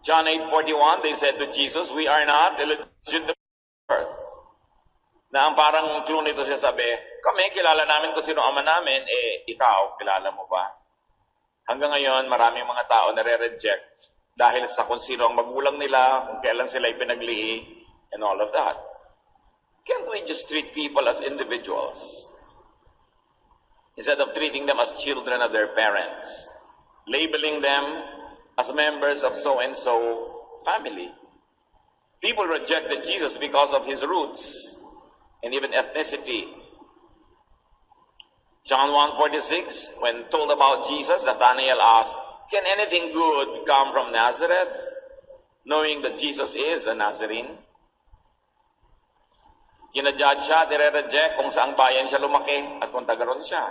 John 8:41, they said to Jesus, "We are not illegitimate birth." Na ang parang clue nito siya sabi, kami, kilala namin kung sino ama namin, ikaw, kilala mo ba? Hanggang ngayon, maraming mga tao nare-reject dahil sa kung sino ang magulang nila, kung kailan sila ipinaglihi, and all of that. Can't we just treat people as individuals instead of treating them as children of their parents, labeling them as members of so-and-so family? People rejected Jesus because of his roots and even ethnicity. John 1:46, when told about Jesus, Nathanael asked, "Can anything good come from Nazareth?" Knowing that Jesus is a Nazarene. Ginajudge siya, dire-reject kung saang bayan siya lumaki at kung taga-ron siya.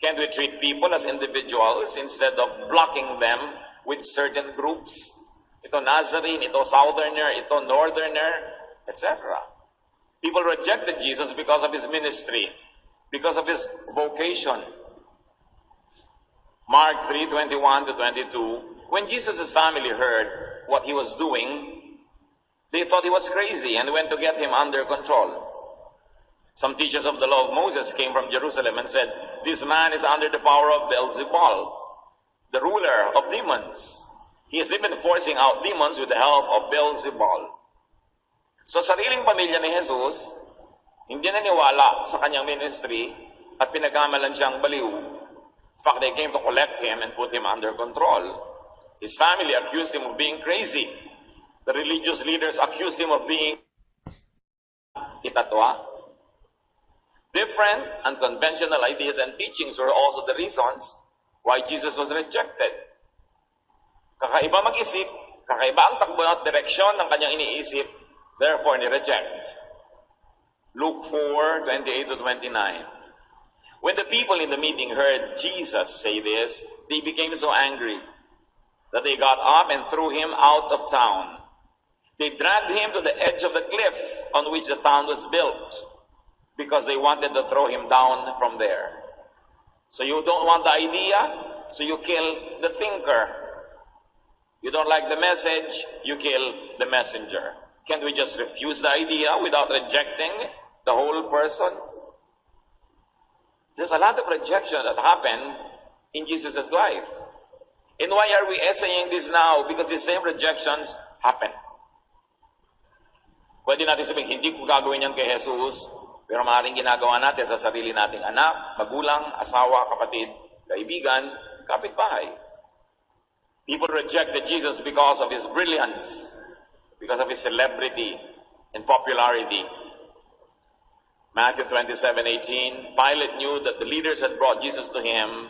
Can't we treat people as individuals instead of blocking them with certain groups? Ito Nazarene, ito Southerner, ito Northerner, etc. People rejected Jesus because of his ministry, because of his vocation. Mark 3:21-22, when Jesus' family heard what he was doing, they thought he was crazy and went to get him under control. Some teachers of the law of Moses came from Jerusalem and said, "This man is under the power of Beelzebul, the ruler of demons. He is even forcing out demons with the help of Beelzebul." So sariling pamilya ni Jesus, hindi naniwala sa kanyang ministry at pinagkamalan siyang baliw. In fact, they came to collect him and put him under control. His family accused him of being crazy. The religious leaders accused him of being itatwa. Different, unconventional ideas and teachings were also the reasons why Jesus was rejected. Kakaiba mag-isip, kakaiba ang takbo at direksyon ng kanyang iniisip, therefore ni-reject. Luke 4:28-29. When the people in the meeting heard Jesus say this, they became so angry that they got up and threw him out of town. They dragged him to the edge of the cliff on which the town was built because they wanted to throw him down from there. So you don't want the idea, so you kill the thinker. You don't like the message, you kill the messenger. Can't we just refuse the idea without rejecting the whole person? There's a lot of rejection that happened in Jesus' life. And why are we essaying this now? Because the same rejections happen. Pwede natin sabihin, hindi ko gagawin yan kay Jesus, pero maaaring ginagawa natin sa sarili nating anak, magulang, asawa, kapatid, kaibigan, kapitbahay. People rejected Jesus because of his brilliance, because of his celebrity and popularity. Matthew 27:18, Pilate knew that the leaders had brought Jesus to him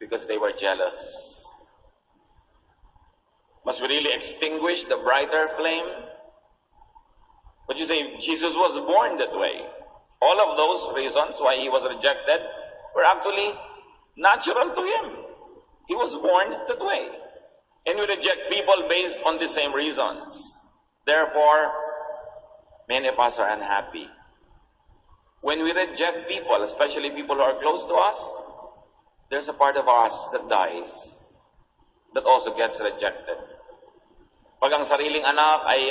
because they were jealous. Must we really extinguish the brighter flame? But you say, Jesus was born that way. All of those reasons why he was rejected were actually natural to him. He was born that way. And we reject people based on the same reasons. Therefore, many of us are unhappy. When we reject people, especially people who are close to us, there's a part of us that dies, that also gets rejected. Pag ang sariling anak ay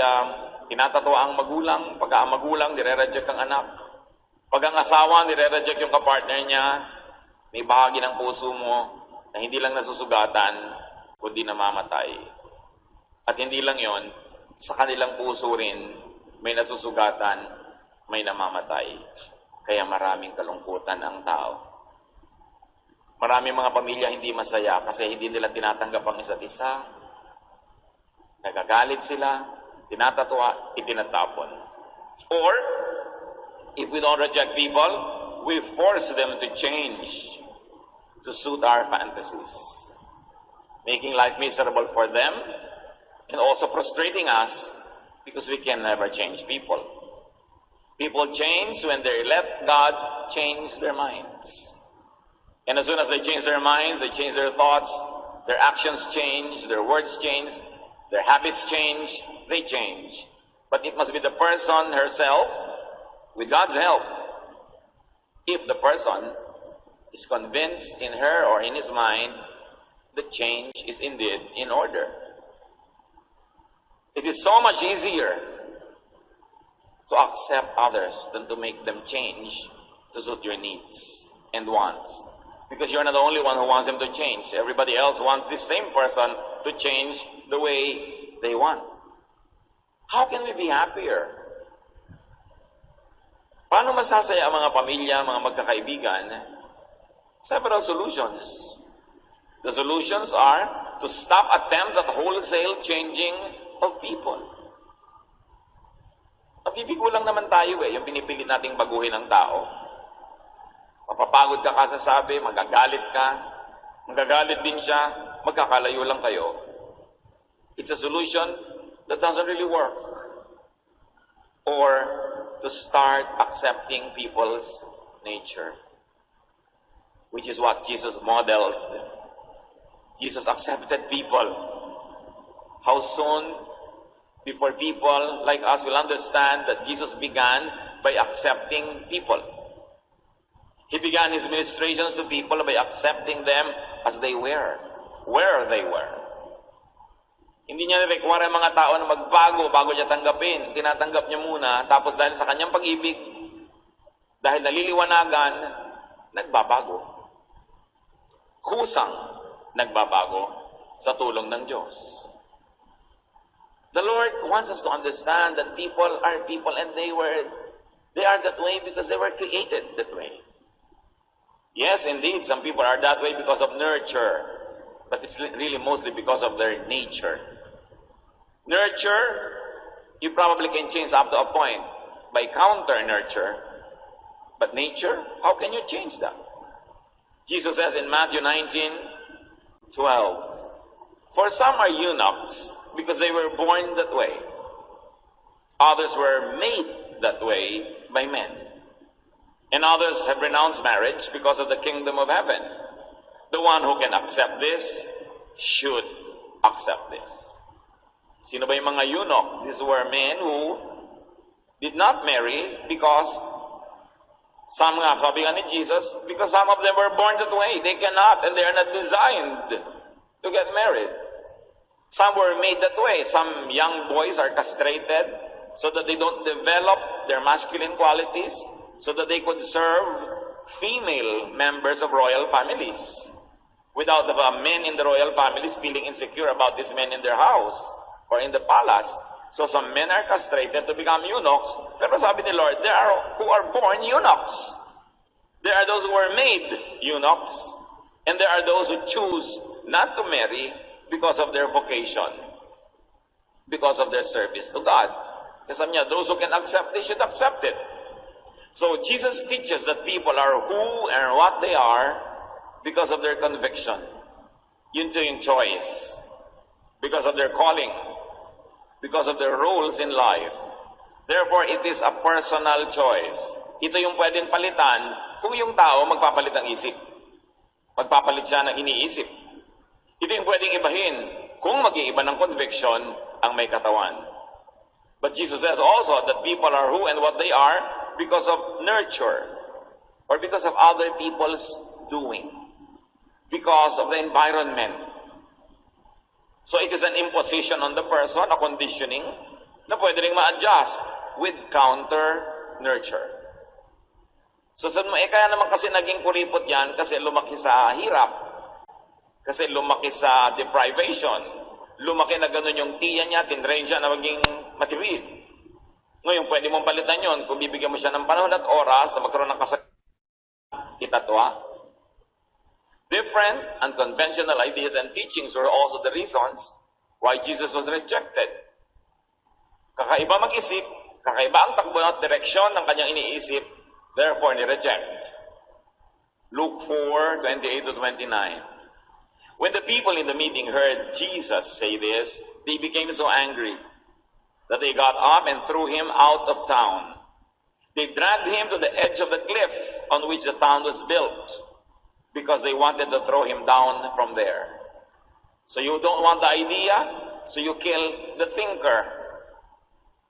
tinatatwa ang magulang, pag ang magulang, nire-reject ang anak. Pag ang asawa, nire-reject yung kapartner niya, may bahagi ng puso mo na hindi lang nasusugatan, kundi namamatay. At hindi lang yon, sa kanilang puso rin, may nasusugatan, may namamatay. Kaya maraming kalungkutan ang tao. Maraming mga pamilya hindi masaya kasi hindi nila tinatanggap ang isa't isa. Nagagalit sila, tinatatwa, itinatapon. Or, if we don't reject people, we force them to change to suit our fantasies, making life miserable for them and also frustrating us because we can never change people. People change when they let God change their minds. And as soon as they change their minds, they change their thoughts, their actions change, their words change, their habits change, they change. But it must be the person herself, with God's help. If the person is convinced in her or in his mind that change is indeed in order. is so much easier to accept others than to make them change to suit your needs and wants. Because you're not the only one who wants them to change. Everybody else wants this same person to change the way they want. How can we be happier? Paano masasaya ang mga pamilya, mga magkakaibigan? Several solutions. The solutions are to stop attempts at wholesale changing of people. Nabibigo lang naman tayo yung pinipilit nating baguhin ang tao. Mapapagod ka kasasabi, magagalit ka, magagalit din siya, magkakalayo lang kayo. It's a solution that doesn't really work. Or to start accepting people's nature, which is what Jesus modeled. Jesus accepted people. How soon before people like us will understand that Jesus began by accepting people? He began his ministrations to people by accepting them as they were, where they were. Hindi niya require ang mga tao na magbago bago niya tanggapin. Tinatanggap niya muna, tapos dahil sa kanyang pag-ibig, dahil naliliwanagan, nagbabago. Kusang nagbabago sa tulong ng Diyos. The Lord wants us to understand that people are people and they are that way because they were created that way. Yes, indeed, some people are that way because of nurture, but it's really mostly because of their nature. Nurture, you probably can change up to a point by counter-nurture. But nature, how can you change that? Jesus says in Matthew 19:12, "For some are eunuchs because they were born that way. Others were made that way by men. And others have renounced marriage because of the kingdom of heaven. The one who can accept this should accept this." Sino ba yung mga eunuch? These were men who did not marry because sabi nga ni Jesus, because some of them were born that way. They cannot and they are not designed to get married. Some were made that way. Some young boys are castrated so that they don't develop their masculine qualities, so that they could serve female members of royal families without the men in the royal families feeling insecure about these men in their house or in the palace. So some men are castrated to become eunuchs. Pero sabi ni Lord, there are who are born eunuchs. There are those who are made eunuchs. And there are those who choose not to marry because of their vocation, because of their service to God. Kasi sabi niya, those who can accept, they should accept it. So Jesus teaches that people are who and what they are because of their conviction. Yun to yung choice. Because of their calling. Because of their roles in life. Therefore, it is a personal choice. Ito yung pwedeng palitan kung yung tao magpapalit ng isip. Magpapalit siya ng iniisip. Ito yung pwedeng ibahin kung mag-iiba ng conviction ang may katawan. But Jesus says also that people are who and what they are because of nurture or because of other people's doing, because of the environment. So it is an imposition on the person, a conditioning, na pwede rin ma-adjust with counter-nurture. So kaya naman kasi naging kuripot yan kasi lumaki sa hirap, kasi lumaki sa deprivation, lumaki na ganun yung tiya niya, tinrain siya na maging matiwid. Ngayon, pwede mong palitan yun kung bibigyan mo siya ng panahon at oras na magkaroon ng itatwa. Different, unconventional ideas and teachings were also the reasons why Jesus was rejected. Kakaiba mag-isip, kakaiba ang takbo at direksyon ng kanyang iniisip, therefore ni-reject. Luke 4:28-29. When the people in the meeting heard Jesus say this, they became so angry that they got up and threw him out of town. They dragged him to the edge of the cliff on which the town was built, because they wanted to throw him down from there. So you don't want the idea, so you kill the thinker.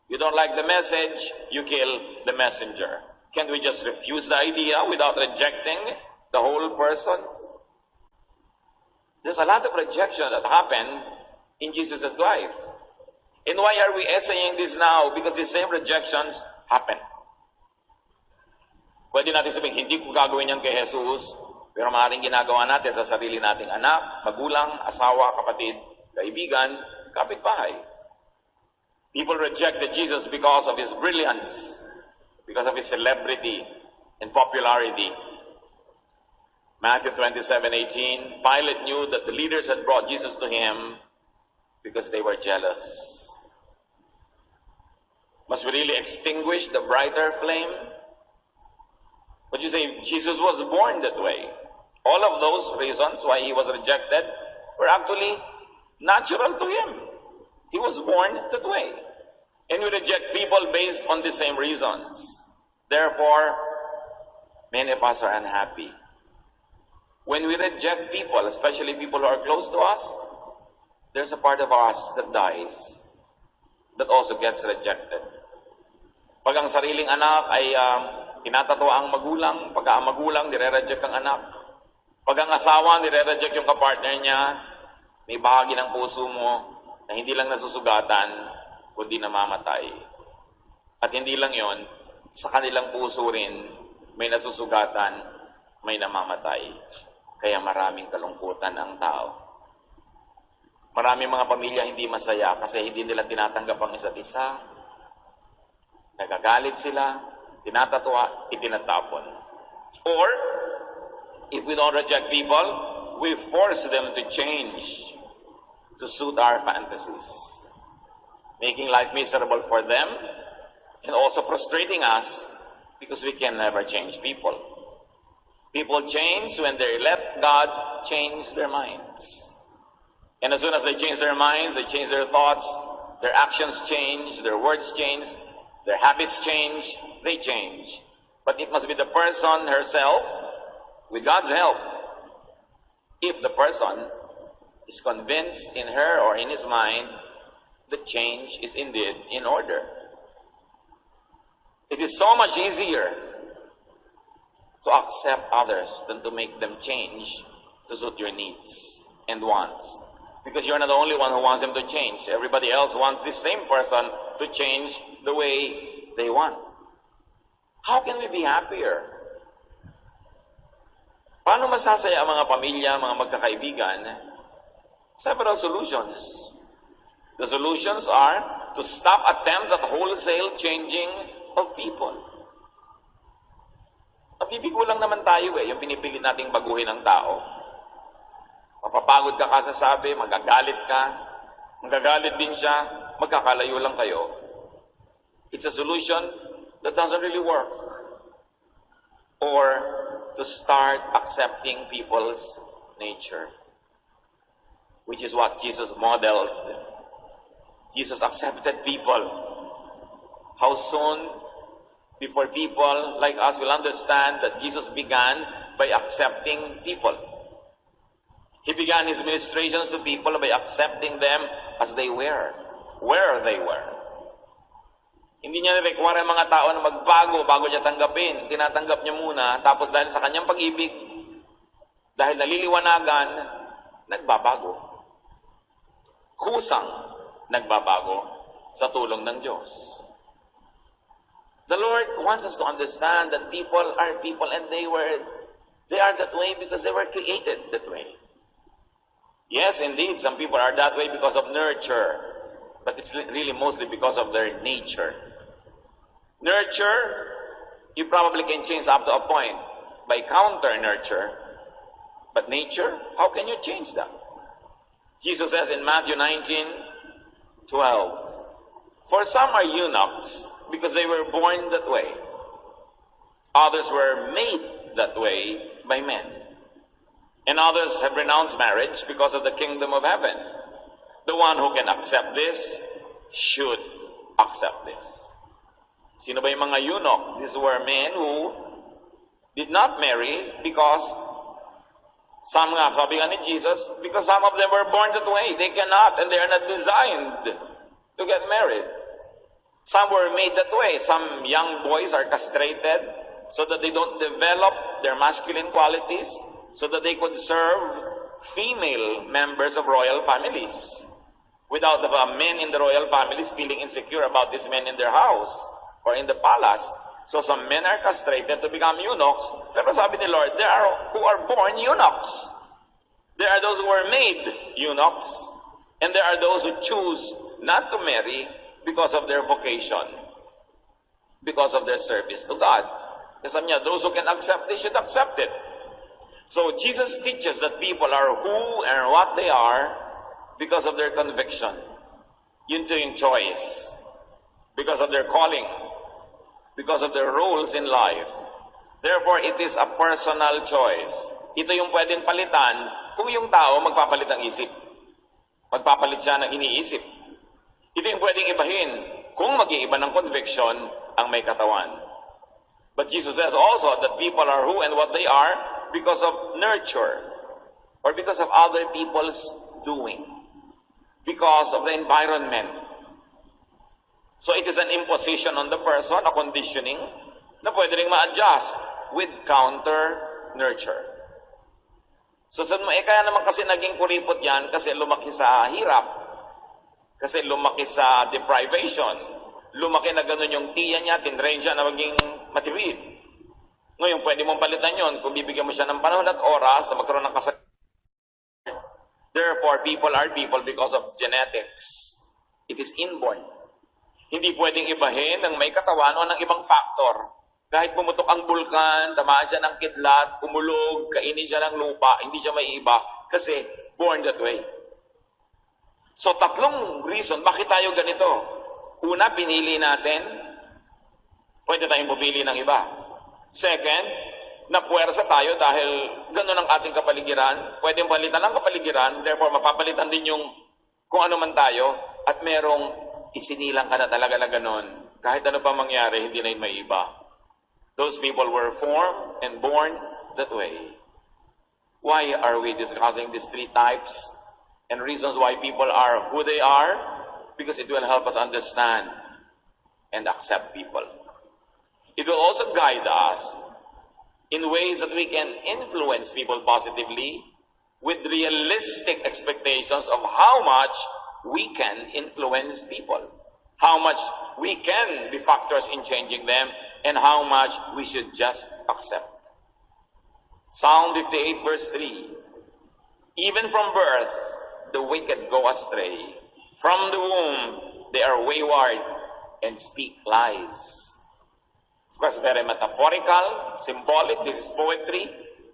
You don't like the message, you kill the messenger. Can't we just refuse the idea without rejecting the whole person? There's a lot of rejection that happened in Jesus' life. And why are we essaying this now? Because the same rejections happen. Pwede natin sabihin, hindi ko gagawin yan kay Jesus, pero maaaring ginagawa natin sa sarili nating anak, magulang, asawa, kapatid, kaibigan, kapitbahay. People rejected Jesus because of his brilliance, because of his celebrity and popularity. Matthew 27:18, Pilate knew that the leaders had brought Jesus to him because they were jealous. Must we really extinguish the brighter flame? Would you say Jesus was born that way? All of those reasons why he was rejected were actually natural to him. He was born that way. And we reject people based on the same reasons. Therefore, many of us are unhappy. When we reject people, especially people who are close to us, there's a part of us that dies, that also gets rejected. Pag ang sariling anak ay tinatatawa ang magulang, pag ang magulang, nire-reject ang anak. Pag ang asawa, nire-reject yung kapartner niya, may bahagi ng puso mo na hindi lang nasusugatan, kundi namamatay. At hindi lang yon, sa kanilang puso rin, may nasusugatan, may namamatay. Kaya maraming kalungkutan ang tao. Maraming mga pamilya hindi masaya kasi hindi nila tinatanggap ang isa't isa. Nagagalit sila, tinatatwa, itinatapon. Or, if we don't reject people, we force them to change to suit our fantasies, making life miserable for them and also frustrating us because we can never change people. People change when they let God change their minds. And as soon as they change their minds, they change their thoughts, their actions change, their words change, their habits change, they change. But it must be the person herself, with God's help. If the person is convinced in her or in his mind that change is indeed in order. It is so much easier to accept others than to make them change to suit your needs and wants. Because you're not the only one who wants them to change. Everybody else wants this same person to change the way they want. How can we be happier? Paano masasaya ang mga pamilya, mga magkakaibigan? Several solutions. The solutions are to stop attempts at wholesale changing of people. Nabibigo lang naman tayo yung pinipilit nating baguhin ang tao. Mapapagod ka kasasabi, magagalit ka, magagalit din siya, magkakalayo lang kayo. It's a solution that doesn't really work. Or to start accepting people's nature, which is what Jesus modeled. Jesus accepted people. How soon before people like us will understand that Jesus began by accepting people? He began his ministrations to people by accepting them as they were, where they were. Hindi niya require ang mga tao na magbago bago niya tanggapin. Tinatanggap niya muna, tapos dahil sa kanyang pag-ibig, dahil naliliwanagan, nagbabago. Kusang nagbabago sa tulong ng Diyos. The Lord wants us to understand that people are people and they are that way because they were created that way. Yes, indeed, some people are that way because of nurture, but it's really mostly because of their nature. Nurture, you probably can change up to a point by counter-nurture, but nature, how can you change that? Jesus says in Matthew 19:12, "For some are eunuchs because they were born that way. Others were made that way by men. And others have renounced marriage because of the kingdom of heaven. The one who can accept this should accept this." Sino ba yung mga eunuch? These were men who did not marry because some nga, sabi nga ni Jesus, because some of them were born that way. They cannot and they are not designed to get married. Some were made that way. Some young boys are castrated so that they don't develop their masculine qualities, so that they could serve female members of royal families. without the men in the royal families feeling insecure about these men in their house or in the palace. So some men are castrated to become eunuchs. Pero sabi ni Lord, there are who are born eunuchs. There are those who are made eunuchs. And there are those who choose not to marry because of their vocation, because of their service to God. Kasi sabi niya, those who can accept, they should accept it. So Jesus teaches that people are who and what they are because of their conviction. Yun to yung choice. Because of their calling. Because of their roles in life. Therefore, it is a personal choice. Ito yung pwedeng palitan kung yung tao magpapalit ng isip. Magpapalit siya ng iniisip. Ito yung pwedeng ibahin kung mag-iiba ng conviction ang may katawan. But Jesus says also that people are who and what they are because of nurture or because of other people's doing. Because of the environment. So it is an imposition on the person, a conditioning, na pwede rin ma-adjust with counter-nurture. So kaya naman kasi naging kuripot yan kasi lumaki sa hirap. Kasi lumaki sa deprivation. Lumaki na ganun yung tiya niya, tinrain siya na maging matiwid. Ngayon, pwede mong palitan yon kung bibigyan mo siya ng panahon at oras na magkaroon ng kasakit. Therefore, people are people because of genetics. It is inborn. Hindi pwedeng ibahin ng may katawan o ng ibang factor. Kahit pumutok ang bulkan, tamaan siya ng kidlat, kumulog, kainin siya ng lupa, hindi siya maiiba kasi born that way. So tatlong reason, bakit tayo ganito? Una, pinili natin, pwede tayong pumili ng iba. Second, napuwersa tayo dahil ganun ang ating kapaligiran. Pwedeng palitan ang kapaligiran, therefore mapapalitan din yung kung ano man tayo at merong isinilang ka na talaga na ganun. Kahit ano pa mangyari, hindi na yun may iba. Those people were formed and born that way. Why are we discussing these three types and reasons why people are who they are? Because it will help us understand and accept people. It will also guide us in ways that we can influence people positively with realistic expectations of how much we can influence people, how much we can be factors in changing them, and how much we should just accept. Psalm 58 verse 3, even from birth, the wicked go astray. From the womb, they are wayward and speak lies. Of course, very metaphorical, symbolic, this is poetry,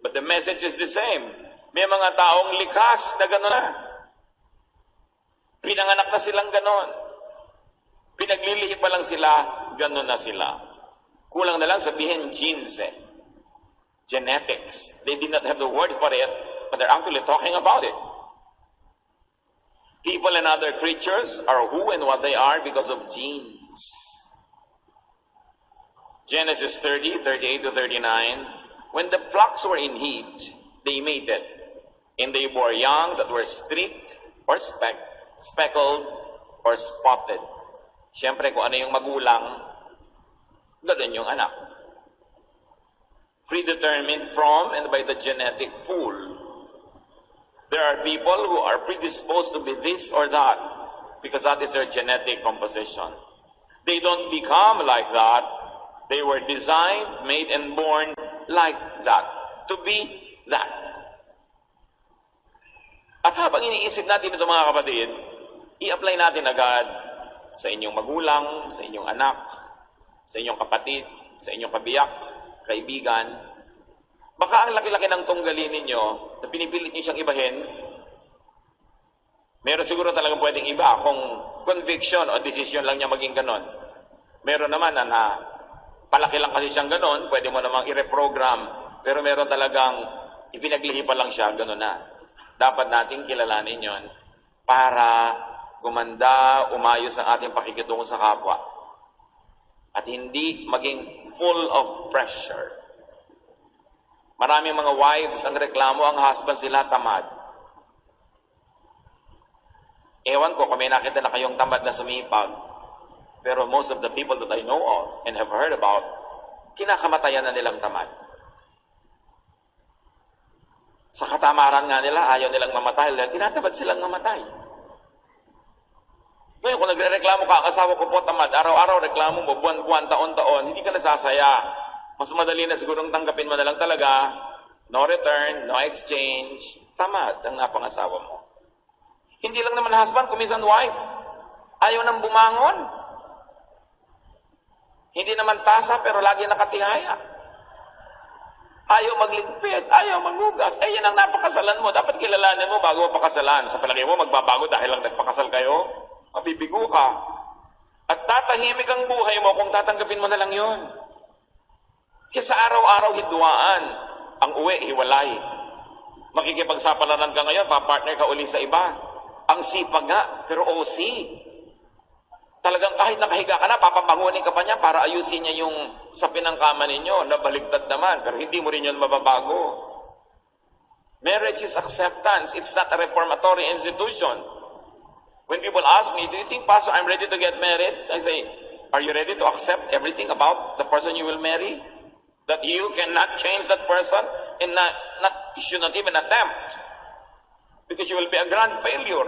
but the message is the same. May mga taong likas na gano'n na. Pinanganak na silang ganon. Pinaglilihi pa lang sila, ganon na sila. Kulang na lang sabihin genes eh. Genetics. They did not have the word for it, but they're actually talking about it. People and other creatures are who and what they are because of genes. Genesis 30, 38 to 39. When the flocks were in heat, they mated, and they bore young that were streaked or speckled or spotted. Siyempre, kung ano yung magulang, ganun yung anak. Predetermined from and by the genetic pool. There are people who are predisposed to be this or that because that is their genetic composition. They don't become like that. They were designed, made, and born like that. To be that. At habang iniisip natin ito mga kapatid, i-apply natin agad sa inyong magulang, sa inyong anak, sa inyong kapatid, sa inyong kabiyak, kaibigan. Baka ang laki-laki ng tunggalin ninyo na pinipilit niyo siyang ibahin, meron siguro talagang pwedeng iba kung conviction o decision lang niya maging ganon. Meron naman na palaki lang kasi siyang ganon, pwede mo namang i-reprogram, pero meron talagang ipinaglihi pa lang siya, ganon na. Dapat nating kilalanin yon para gumanda, umayos ang ating pakikitungo sa kapwa. At hindi maging full of pressure. Maraming mga wives ang reklamo, ang husband sila tamad. Ewan ko kung may nakita na kayong tamad na sumipag. Pero most of the people that I know of and have heard about, kinakamatayan na nilang tamad. Sa katamaran nga nila, ayaw nilang mamatay dahil tinatamad silang mamatay. Ngayon, kung nagre-reklamo ka, ang asawa ko po tamad, araw-araw reklamo mo, buwan-buwan, taon-taon, hindi ka nasasaya. Mas madali na sigurong tanggapin mo na lang talaga, no return, no exchange, tamad ang napangasawa mo. Hindi lang naman husband, kuminsan wife. Ayaw nang bumangon. Hindi naman tasa, pero lagi nakatihaya. Ayaw magligpit, ayaw maghugas. Eh, yan ang napakasalan mo. Dapat kilalanin mo bago mapakasalan. Sa palagay mo, magbabago dahil lang nagpakasal kayo? Mabibigo ka. At tatahimik ang buhay mo kung tatanggapin mo na lang yon. Kaya araw-araw hidwaan. Ang uwi, hiwalay. Makikipagsapalaran ka ngayon, papartner ka uli sa iba. Ang sipag nga, pero OC. Talagang kahit nakahiga ka na, papabangunin ka pa niya para ayusin niya yung sapin ng kama ninyo. Nabaligtad naman, pero hindi mo rin yun mababago. Marriage is acceptance. It's not a reformatory institution. When people ask me, do you think, Pastor, I'm ready to get married? I say, are you ready to accept everything about the person you will marry? That you cannot change that person and you should not even attempt. Because you will be a grand failure.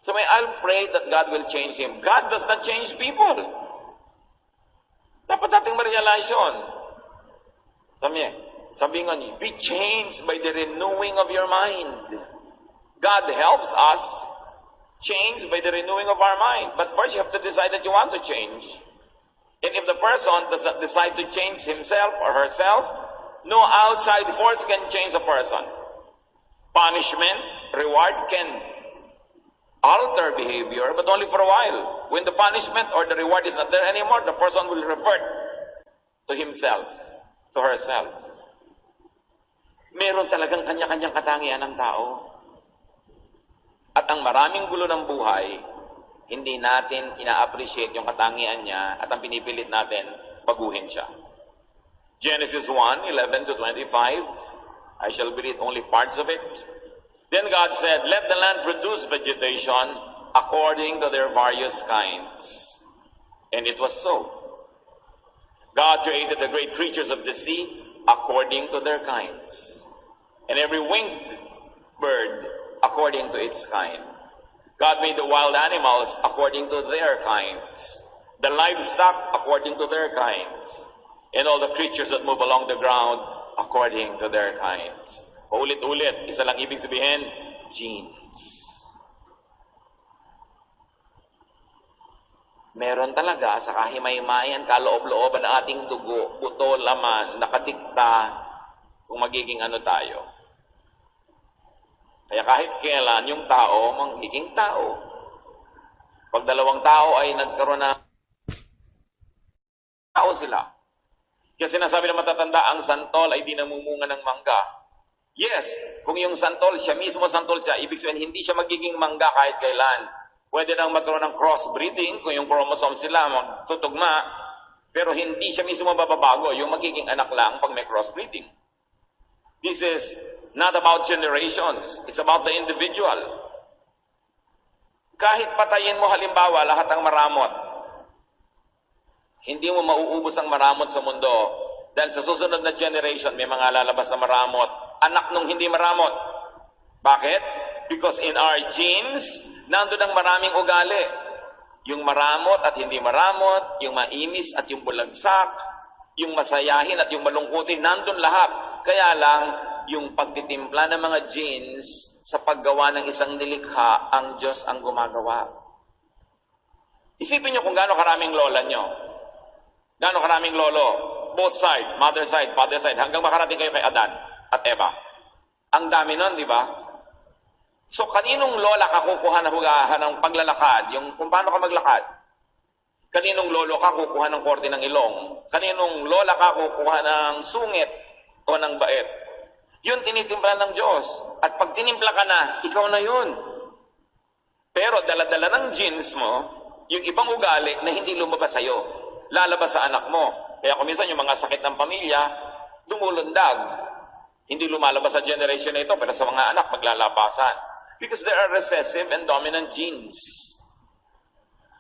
So I'll pray that God will change him. God does not change people. Dapat nating ma-realize yun. Sabi nga niyo, be changed by the renewing of your mind. God helps us change by the renewing of our mind. But first you have to decide that you want to change. And if the person does not decide to change himself or herself, no outside force can change a person. Punishment, reward can alter behavior, but only for a while. When the punishment or the reward is not there anymore, the person will revert to himself, to herself. Meron talagang kanya-kanyang katangian ng tao. At ang maraming gulo ng buhay, hindi natin ina-appreciate yung katangian niya at ang pinipilit natin, baguhin siya. Genesis 1:11 to 25. I shall read only parts of it. Then God said, let the land produce vegetation according to their various kinds. And it was so. God created the great creatures of the sea according to their kinds, and every winged bird according to its kind. God made the wild animals according to their kinds, the livestock according to their kinds, and all the creatures that move along the ground according to their kinds. Paulit-ulit, isa lang ibig sabihin, genes. Meron talaga sa kahimay-mayan, kaloob-looban ng ating dugo, buto, laman, nakadikta kung magiging ano tayo. Kaya kahit kailan yung tao, magiging tao. Pag dalawang tao ay nagkaroon ng tao sila. Kaya sinasabi ng matatanda, ang santol ay di namumunga ng mangga. Yes, kung yung santol, siya mismo santol siya, ibig sabihin hindi siya magiging mangga kahit kailan. Pwede nang magkaroon ng crossbreeding kung yung chromosome sila magtutugma, pero hindi siya mismo mababago, yung magiging anak lang pag may crossbreeding. This is not about generations, it's about the individual. Kahit patayin mo halimbawa lahat ng maramot, hindi mo mauubos ang maramot sa mundo dahil sa susunod na generation may mga lalabas na maramot, anak nung hindi maramot. Bakit? Because in our genes, nandun ang maraming ugali. Yung maramot at hindi maramot, yung mainis at yung bulagsak, yung masayahin at yung malungkutin, nandun lahat. Kaya lang, yung pagtitimpla ng mga genes sa paggawa ng isang nilikha, ang Diyos ang gumagawa. Isipin nyo kung gaano karaming lola nyo. Gaano karaming lolo. Both side, mother side, father side, hanggang makarating kayo kay Adan at Eva. Ang dami nun, di ba? So, kaninong lola ka kukuha ng hugahan ng paglalakad, yung kung paano ka maglakad? Kaninong lolo ka kukuha ng korte ng ilong? Kaninong lola ka kukuha ng sungit o ng bait? Yun tinitimpla ng Diyos. At pag tinimpla ka na, ikaw na yun. Pero dala-dala ng genes mo, yung ibang ugali na hindi lumabas sa'yo, lalabas sa anak mo. Kaya kung minsan yung mga sakit ng pamilya, dumulundag. Hindi lumalabas sa generation na ito, pero sa mga anak, maglalabasan. Because there are recessive and dominant genes.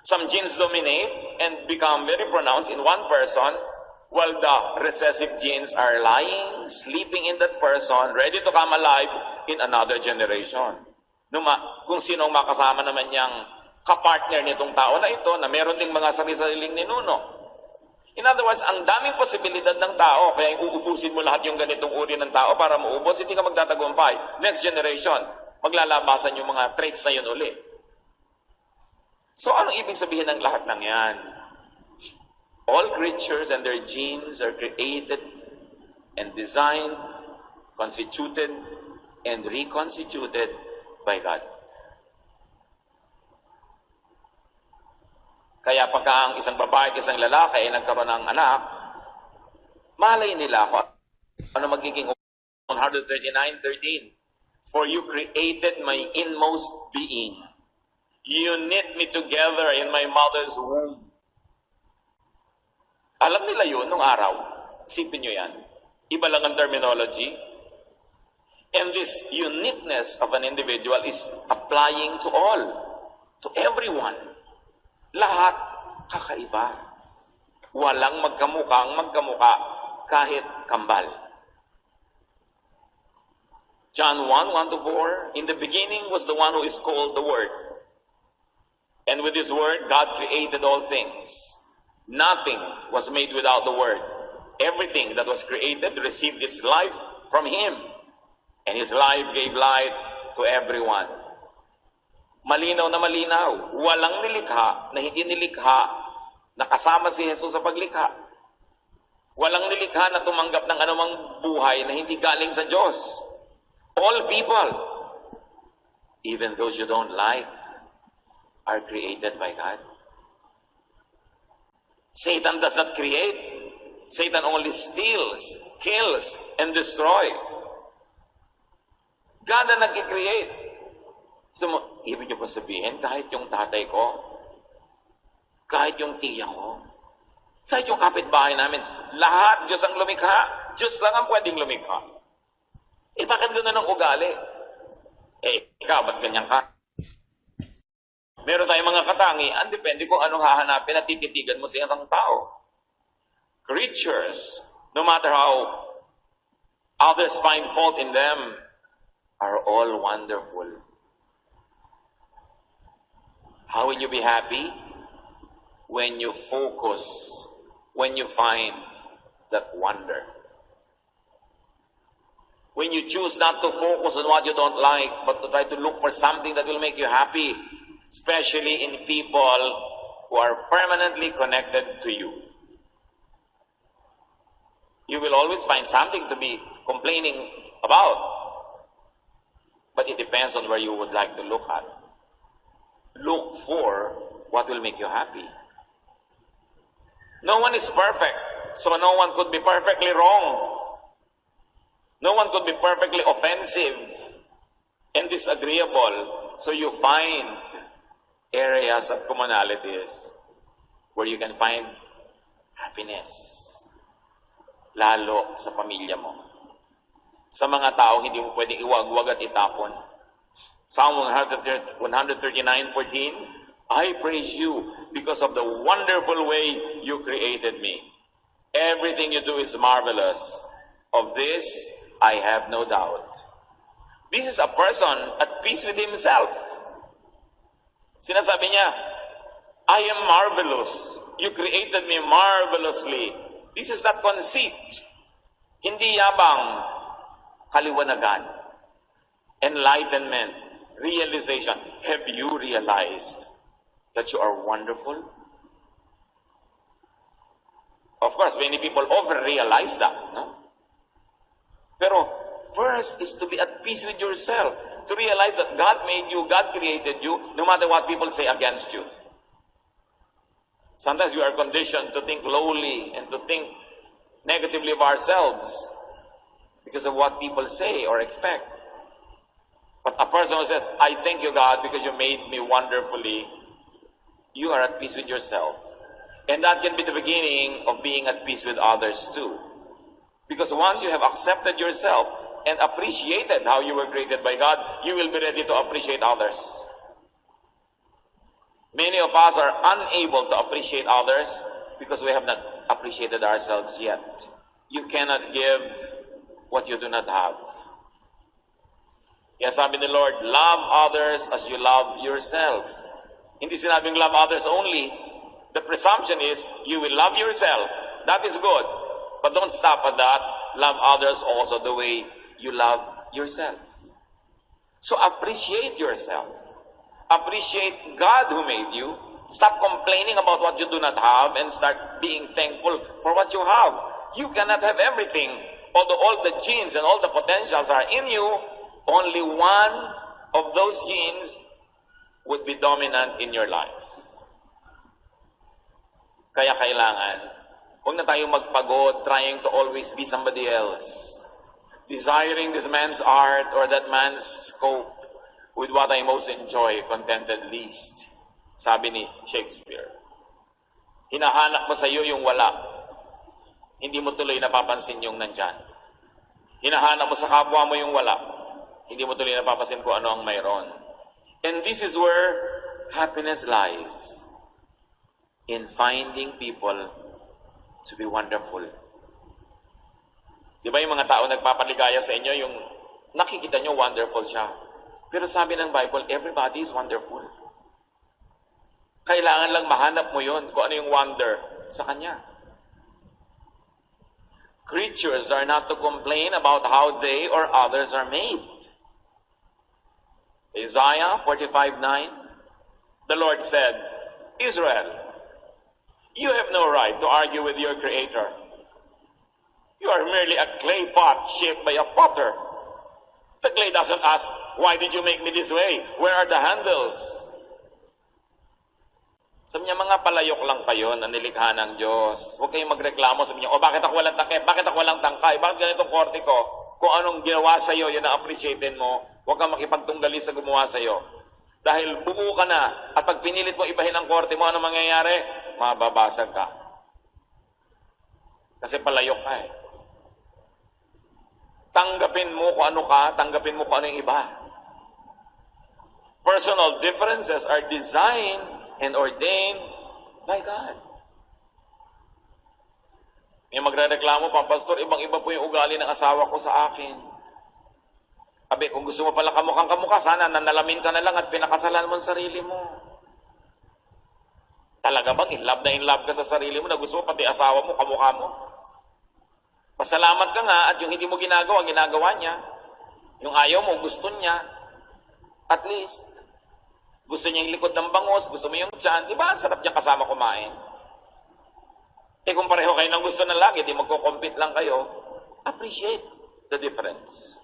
Some genes dominate and become very pronounced in one person, while the recessive genes are lying, sleeping in that person, ready to come alive in another generation. Kung sinong makasama naman niyang kapartner nitong tao na ito na meron ding mga sarili-sariling ninuno. In other words, ang daming posibilidad ng tao, kaya uubusin mo lahat yung ganitong uri ng tao para maubos, hindi ka magtatagumpay. Next generation, maglalabasan yung mga traits na yun uli. So, anong ibig sabihin ng lahat ng yan? All creatures and their genes are created and designed, constituted, and reconstituted by God. Kaya pagka ang isang babae at isang lalaki ay nagkaroon ng anak, malay nila ako. Ano magiging 139:13? For you created my inmost being. You knit me together in my mother's womb. Alam nila yun nung araw. Isipin nyo yan. Iba lang ang terminology. And this uniqueness of an individual is applying to all, to everyone. Lahat kakaiba. Walang magkamukhang magkamuka kahit kambal. John 1:1-4, in the beginning was the one who is called the Word. And with His Word, God created all things. Nothing was made without the Word. Everything that was created received its life from Him. And His life gave light to everyone. Malinaw na malinaw. Walang nilikha na hindi nilikha na kasama si Jesus sa paglikha. Walang nilikha na tumanggap ng anumang buhay na hindi galing sa Diyos. All people, even those you don't like, are created by God. Satan does not create. Satan only steals, kills, and destroys. God na nag-create. So, ibig niyo po sabihin, kahit yung tatay ko, kahit yung tiya ko, kahit yung kapitbahay namin, lahat Diyos ang lumikha. Diyos lang ang pwedeng lumikha. Eh, bakit gano'n ang ugali? Eh, ikaw, ba't ganyan ka? Meron tayong mga katangian, depende kung anong hahanapin at tititigan mo sa isang tao. Creatures, no matter how others find fault in them, are all wonderful. How will you be happy? When you focus, when you find that wonder. When you choose not to focus on what you don't like, but to try to look for something that will make you happy, especially in people who are permanently connected to you. You will always find something to be complaining about, but it depends on where you would like to look at. Look for what will make you happy. No one is perfect, so no one could be perfectly wrong. No one could be perfectly offensive and disagreeable. So you find areas of commonalities where you can find happiness. Lalo sa pamilya mo. Sa mga tao, hindi mo pwedeng iwagwag at itapon. Psalm 139:14, I praise you because of the wonderful way you created me. Everything you do is marvelous. Of this, I have no doubt. This is a person at peace with himself. Sinasabi niya, I am marvelous. You created me marvelously. This is not conceit. Hindi yabang, kaliwanagan, enlightenment, realization. Have you realized that you are wonderful? Of course, many people over-realize that. No? Pero first is to be at peace with yourself. To realize that God made you, God created you, no matter what people say against you. Sometimes we are conditioned to think lowly and to think negatively of ourselves because of what people say or expect. But a person who says, I thank you, God, because you made me wonderfully, you are at peace with yourself. And that can be the beginning of being at peace with others too. Because once you have accepted yourself and appreciated how you were created by God, you will be ready to appreciate others. Many of us are unable to appreciate others because we have not appreciated ourselves yet. You cannot give what you do not have. Yes, sabi ni Lord, love others as you love yourself. Hindi sinabing love others only. The presumption is you will love yourself. That is good. But don't stop at that. Love others also the way you love yourself. So appreciate yourself. Appreciate God who made you. Stop complaining about what you do not have and start being thankful for what you have. You cannot have everything. Although all the genes and all the potentials are in you, only one of those genes would be dominant in your life. Kaya kailangan, huwag na tayong magpagod trying to always be somebody else. Desiring this man's art or that man's scope with what I most enjoy, contented least. Sabi ni Shakespeare. Hinahanap mo sa iyo yung wala. Hindi mo tuloy napapansin yung nandyan. Hinahanap mo sa kapwa mo yung wala. Hindi mo tuloy napapansin kung ano ang mayroon. And this is where happiness lies. In finding people to be wonderful. Di ba yung mga tao nagpapaligaya sa inyo, yung nakikita nyo wonderful siya. Pero sabi ng Bible, everybody is wonderful. Kailangan lang mahanap mo yun kung ano yung wonder sa kanya. Creatures are not to complain about how they or others are made. Isaiah 45:9, the Lord said, Israel, you have no right to argue with your Creator. You are merely a clay pot shaped by a potter. The clay doesn't ask, why did you make me this way? Where are the handles? Sabi niya, mga palayok lang kayo na nilikha ng Diyos. Huwag kayong magreklamo. Sabi niya, bakit ako walang takip? Bakit ako walang tangkay? Bakit ganitong korte ko? Kung anong ginawa sa'yo, yun na appreciatein mo. Huwag kang makipagtunggali sa gumawa sa'yo. Dahil buo ka na, at pag pinilit mo ibahin ang korte mo, ano mangyayari? Mababasag ka. Kasi palayok ka eh. Tanggapin mo kung ano ka, tanggapin mo kung ano yung iba. Personal differences are designed and ordained by God. May magre-reklamo pa, Pastor, ibang-iba po yung ugali ng asawa ko sa akin. Abi, kung gusto mo pala kamukhang-kamukha, sana nanalamin ka na lang at pinakasalan mo ang sarili mo. Talaga bang in love ka sa sarili mo na gusto mo pati asawa mo, kamukha mo? Pasalamat ka nga at yung hindi mo ginagawa, ginagawa niya. Yung ayaw mo, gusto niya. At least, gusto niya yung likod ng bangos, gusto mo yung tiyan. Diba, ang sarap niya kasama kumain. Eh kung pareho kayo ng gusto ng lagi, di magko-compete lang kayo, appreciate the difference.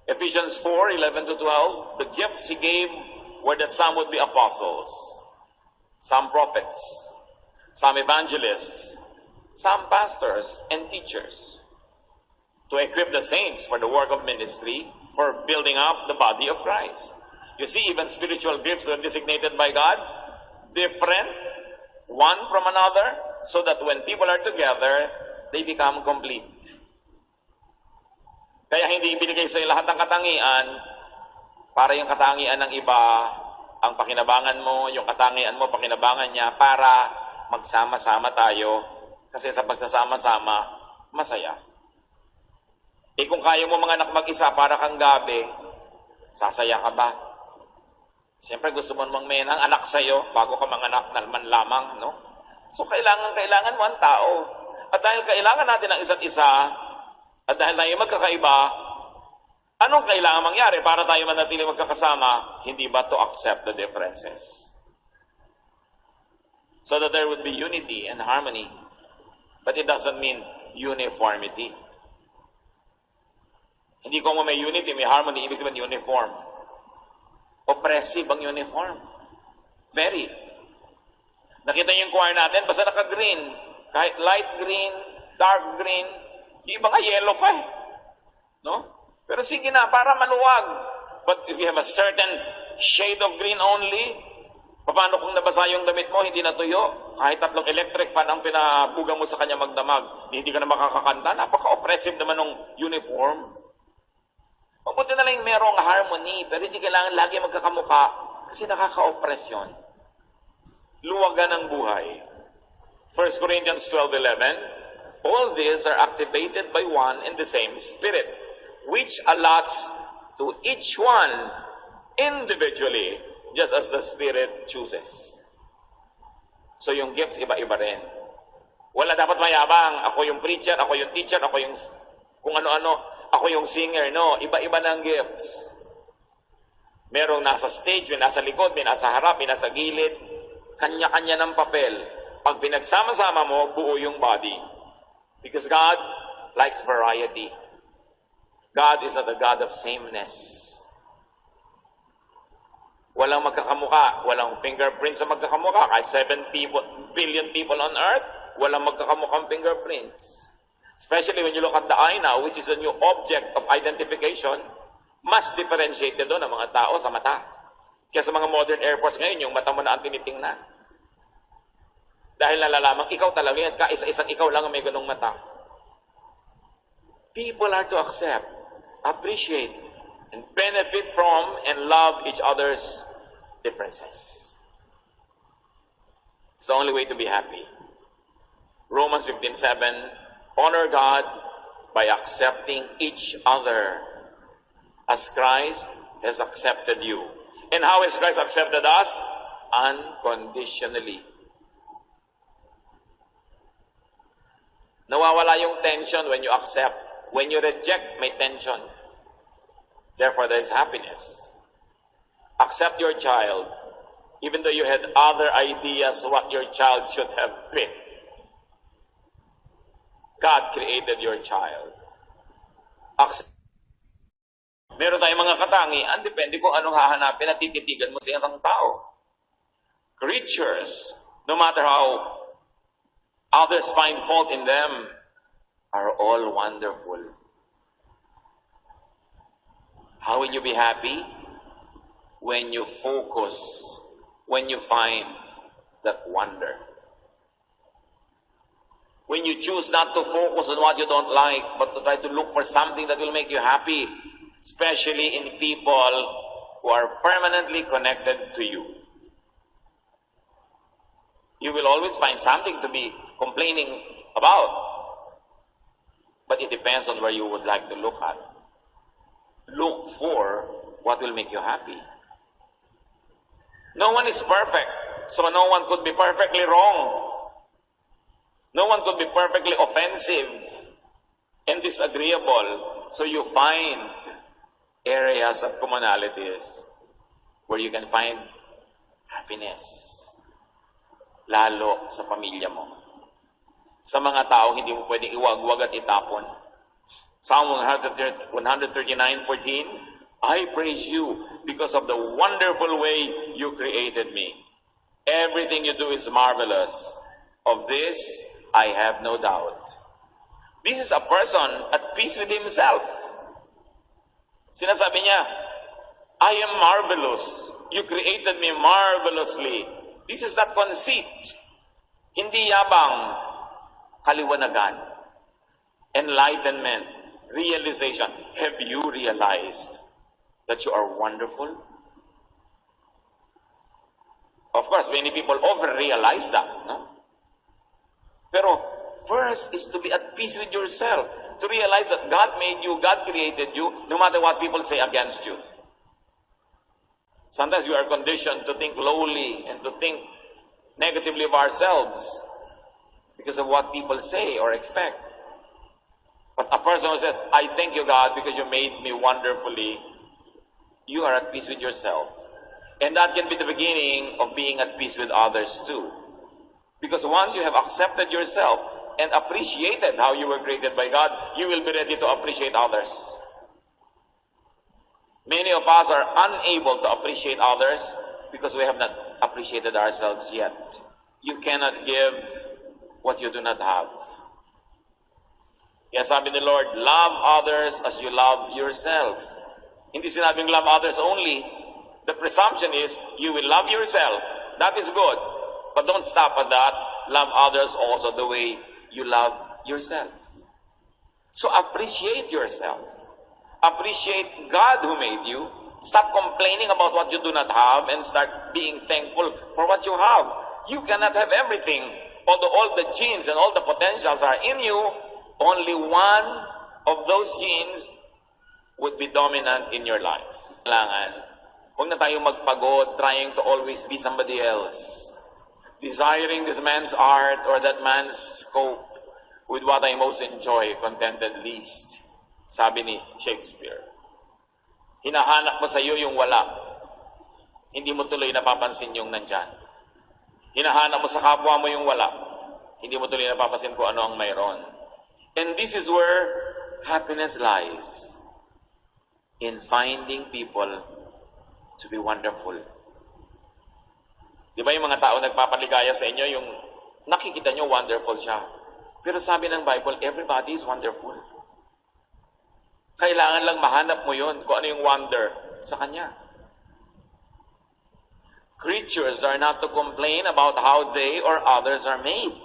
Ephesians 4:11-12, the gifts He gave were that some would be apostles, some prophets, some evangelists, some pastors and teachers, to equip the saints for the work of ministry, for building up the body of Christ. You see, even spiritual gifts were designated by God, different, one from another, so that when people are together, they become complete. Kaya hindi ibinigay sa lahat ng katangian, para yung katangian ng iba, ang pakinabangan mo, yung katangian mo, pakinabangan niya, para magsama-sama tayo. Kasi sa pagsasama-sama, masaya. Eh kung kaya mo mga anak mag-isa para kang gabi, sasaya ka ba? Siyempre gusto mo namang may anak sa'yo bago ka manganak naman lamang, no? So kailangan mo ang tao. At dahil kailangan natin ang isa't isa, at dahil tayo magkakaiba, anong kailangan mangyari para tayo manatili magkakasama? Hindi ba to accept the differences? So that there would be unity and harmony. But it doesn't mean uniformity. Hindi ko may unity, may harmony, ibig sabihin uniform. Oppressive ang uniform. Very. Nakita niyo yung choir natin, basta naka-green. Kahit light green, dark green, yung iba nga yellow pa eh. No? Pero sige na, para maluwag. But if you have a certain shade of green only, paano kung nabasa yung damit mo, hindi natuyo? Kahit 3 electric fan ang pinabuga mo sa kanya magdamag, hindi ka na makakakanta. Napaka-oppressive naman ng uniform. Mabuti na lang merong harmony, pero hindi kailangan lagi magkakamuka kasi nakaka-oppression. Luwagan ng buhay. 1 Corinthians 12:11, all these are activated by one and the same Spirit, which allots to each one individually just as the Spirit chooses. So yung gifts, iba-iba rin. Wala dapat mayabang. Ako yung preacher, ako yung teacher, ako yung kung ano-ano, ako yung singer. No, iba-iba ng gifts. Merong nasa stage, may nasa likod, may nasa harap, may nasa gilid. Kanya-kanya ng papel. Pag pinagsama-sama mo, buo yung body. Because God likes variety. God is not a God of sameness. Walang magkakamuka, walang fingerprints na magkakamuka. Kahit 7 billion people on earth, walang magkakamukang fingerprints. Especially when you look at the eye now, which is a new object of identification, mas differentiated doon ang mga tao sa mata. Kaya sa mga modern airports ngayon, yung mata mo na ang tinitingnan. Dahil nalalamang ikaw talaga yan, kaisa-isang ikaw lang ang may ganong mata. People are to accept, appreciate, and benefit from and love each other's differences. It's the only way to be happy. Romans 15:7, honor God by accepting each other as Christ has accepted you. And how has Christ accepted us? Unconditionally. Nawawala yung tension when you accept. When you reject, may tension. Therefore, there is happiness. Accept your child, even though you had other ideas what your child should have been. God created your child. Accept. Meron tayong mga katangian, depende kung anong hahanapin at tititigan mo sa isang tao. Creatures, no matter how others find fault in them, are all wonderful. How will you be happy? When you focus, when you find that wonder. When you choose not to focus on what you don't like, but to try to look for something that will make you happy, especially in people who are permanently connected to you. You will always find something to be complaining about, but it depends on where you would like to look at. Look for what will make you happy. No one is perfect, so no one could be perfectly wrong. No one could be perfectly offensive and disagreeable. So you find areas of commonalities where you can find happiness. Lalo sa pamilya mo. Sa mga taong hindi mo pwedeng iwagwag at itapon. Psalm 139:14, I praise you because of the wonderful way you created me. Everything you do is marvelous. Of this, I have no doubt. This is a person at peace with himself. Sinasabi niya, I am marvelous. You created me marvelously. This is not conceit. Hindi yabang, kaliwanagan, enlightenment, realization. Have you realized that you are wonderful? Of course, many people over-realize that, no? Pero first is to be at peace with yourself. To realize that God made you, God created you, no matter what people say against you. Sometimes we are conditioned to think lowly and to think negatively of ourselves because of what people say or expect. But a person who says, I thank you, God, because you made me wonderfully, you are at peace with yourself. And that can be the beginning of being at peace with others too. Because once you have accepted yourself and appreciated how you were created by God, you will be ready to appreciate others. Many of us are unable to appreciate others because we have not appreciated ourselves yet. You cannot give what you do not have. Kaya sabi ni Lord, love others as you love yourself. Hindi sinabing love others only. The presumption is you will love yourself. That is good. But don't stop at that. Love others also the way you love yourself. So appreciate yourself. Appreciate God who made you. Stop complaining about what you do not have and start being thankful for what you have. You cannot have everything. Although all the genes and all the potentials are in you, only one of those genes would be dominant in your life. Kailangan Huwag na tayong magpagod trying to always be somebody else. Desiring this man's art or that man's scope with what I most enjoy, contented least. Sabi ni Shakespeare. Hinahanap mo sa iyo yung wala. Hindi mo tuloy napapansin yung nandyan. Hinahanap mo sa kapwa mo yung wala. Hindi mo tuloy napapansin kung ano ang mayroon. And this is where happiness lies. In finding people to be wonderful. Di ba yung mga tao nagpapaligaya sa inyo, yung nakikita nyo wonderful siya. Pero sabi ng Bible, everybody is wonderful. Kailangan lang mahanap mo yun kung ano yung wonder sa kanya. Creatures are not to complain about how they or others are made.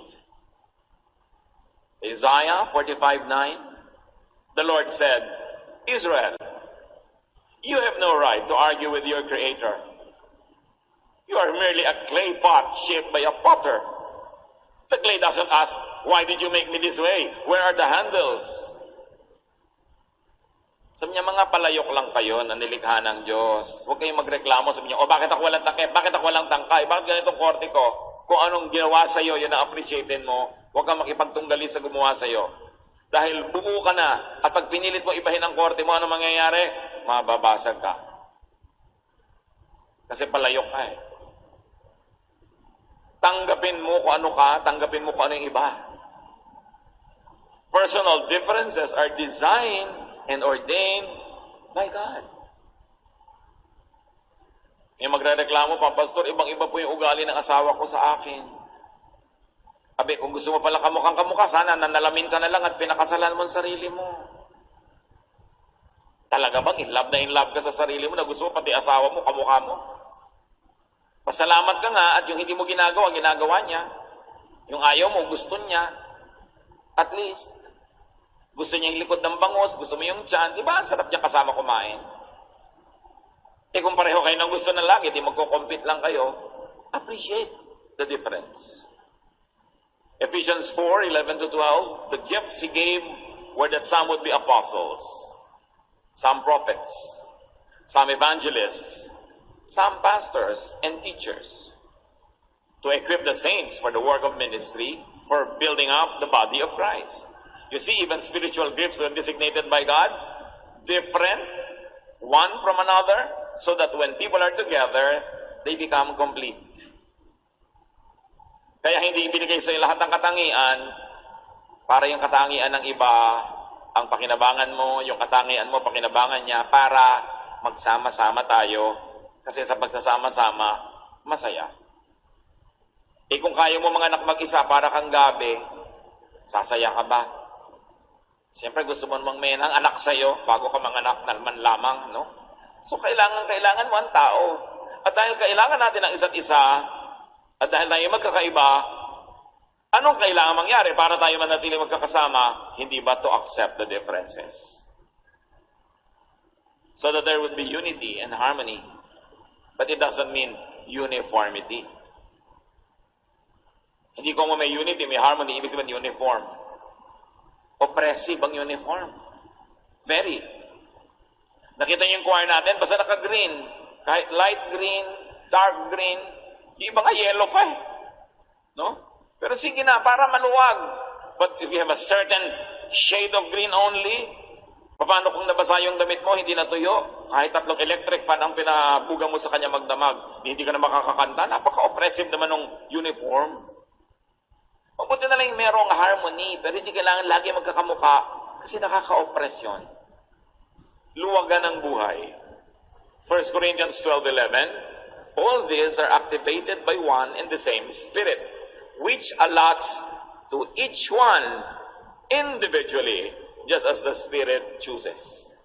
Isaiah 45:9, the Lord said, Israel, you have no right to argue with your Creator. You are merely a clay pot shaped by a potter. The clay doesn't ask, why did you make me this way? Where are the handles? Sabi niya, mga palayok lang kayo na nilikha ng Diyos. Huwag kayong magreklamo. Sabi niya, bakit ako walang takip? Bakit ako walang tangkay? Bakit ganitong korte ko? Kung anong ginawa sa'yo, yun ang appreciatein mo. Huwag kang makipagtunggali sa gumawa sa'yo. Dahil buo ka na, at pag pinilit mo ibahin ang korte mo, ano mangyayari? Mababasag ka. Kasi palayok ka eh. Tanggapin mo kung ano ka, tanggapin mo kung ano yung iba. Personal differences are designed and ordained by God. Yung magre-reklamo pa, Pastor, ibang-iba po yung ugali ng asawa ko sa akin. Abi, kung gusto mo pala kamukhang kamukha, sana nanalamin ka na lang at pinakasalan mo ang sarili mo. Talaga bang in love ka sa sarili mo na gusto mo pati asawa mo, kamukha mo? Pasalamat ka nga at yung hindi mo ginagawa, ginagawa niya. Yung ayaw mo, gusto niya. At least, gusto niya yung likod ng bangos, gusto mo yung tiyan. Di ba? Ang sarap niya kasama kumain. Eh kung pareho kayo ng gusto ng lagi, di magko-compete lang kayo. Appreciate the difference. Ephesians 4:11-12, the gifts He gave were that some would be apostles, some prophets, some evangelists, some pastors and teachers, to equip the saints for the work of ministry, for building up the body of Christ. You see, even spiritual gifts were designated by God, different, one from another, so that when people are together, they become complete. Kaya hindi ibinigay sa lahat ng katangian, para yung katangian ng iba, ang pakinabangan mo, yung katangian mo, pakinabangan niya, para magsama-sama tayo. Kasi sa pagsasama-sama, masaya. Eh kung kaya mo mga anak mag-isa para kang gabi, sasaya ka ba? Siyempre gusto mo namang may anak sa'yo bago ka manganak naman lamang, no? So kailangan mo ang tao. At dahil kailangan natin ang isa't isa, at dahil tayo magkakaiba, anong kailangan mangyari para tayo manatili magkakasama? Hindi ba to accept the differences? So that there would be unity and harmony. But it doesn't mean uniformity. Hindi ko mo may unity, may harmony, ibig sabihin uniform. Oppressive ang uniform. Very. Nakita niyo yung choir natin, basta naka-green. Kahit light green, dark green, yung iba nga yellow pa eh. No? Pero sige na, para maluwag. But if you have a certain shade of green only, paano kung nabasa yung damit mo, hindi natuyo? Kahit 3 electric fan ang pinabuga mo sa kanya magdamag, hindi ka na makakakanta. Napaka-oppressive naman ng uniform. Mabuti na lang merong harmony, pero hindi kailangan lagi magkakamuka kasi nakaka-oppress yun. Luwagan ng buhay. 1 Corinthians 12:11, all these are activated by one and the same Spirit, which allots to each one individually, just as the Spirit chooses.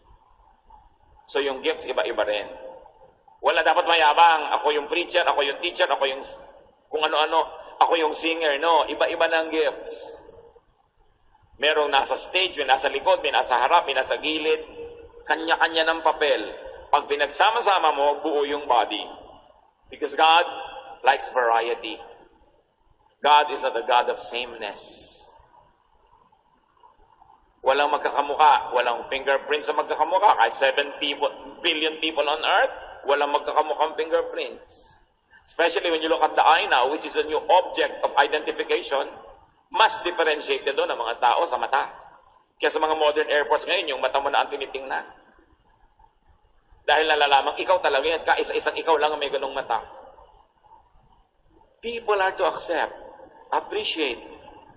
So yung gifts, iba-iba rin. Wala dapat mayabang. Ako yung preacher, ako yung teacher, ako yung kung ano-ano. Ako yung singer. No, iba-iba ng gifts. Merong nasa stage, may nasa likod, may nasa harap, may nasa gilid. Kanya-kanya ng papel. Pag pinagsama-sama mo, buo yung body. Because God likes variety. God is not a God of sameness. Walang magkakamuka, walang fingerprints sa magkakamuka. Kahit 7 billion people on earth, walang magkakamukhang fingerprints. Especially when you look at the eye now, which is a new object of identification, mas differentiated doon ang mga tao sa mata. Kaya sa mga modern airports ngayon, yung mata mo na ang tinitingnan. Dahil nalalamang ikaw talaga yan, kaisa-isang ikaw lang ang may ganong mata. People are to accept, appreciate,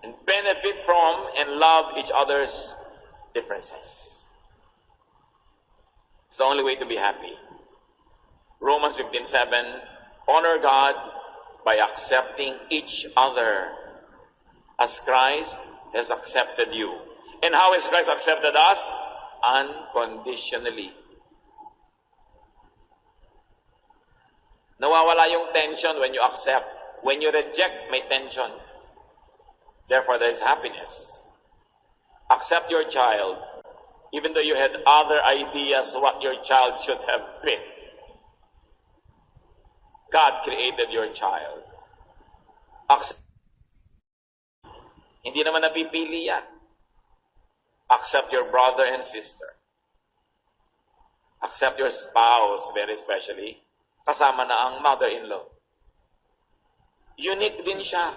and benefit from and love each other's differences. It's the only way to be happy. Romans 15:7, honor God by accepting each other as Christ has accepted you. And how has Christ accepted us? Unconditionally. Nawawala yung tension when you accept. When you reject, may tension. Therefore, there is happiness. Accept your child, even though you had other ideas what your child should have been. God created your child. Accept. Hindi naman napipili yan. Accept your brother and sister. Accept your spouse, very especially. Kasama na ang mother-in-law. Unique din siya.